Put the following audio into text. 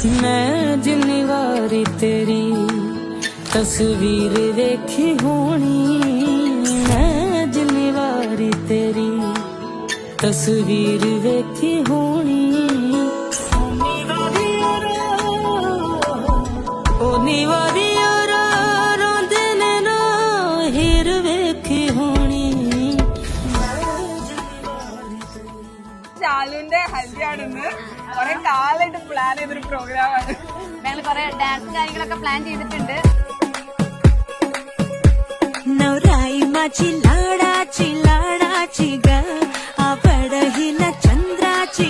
मैं जिन्नी वारी तेरी तस्वीर देखी होनी, मैं जिन्नी वारी तेरी तस्वीर देखी होनी, ओनी वारी रोंदे ने ना हीर वेखी होनी। ഷാലുവിന്റെ ഹൽദിയാണെന്ന് കുറെ കാലമായിട്ട് പ്ലാൻ ചെയ്തൊരു പ്രോഗ്രാമാണ്. ഞങ്ങൾ കുറെ ഡാൻസും കാര്യങ്ങളൊക്കെ പ്ലാൻ ചെയ്തിട്ടുണ്ട്. नवराई माझी लाडाची ग आवड ही ना चंद्राची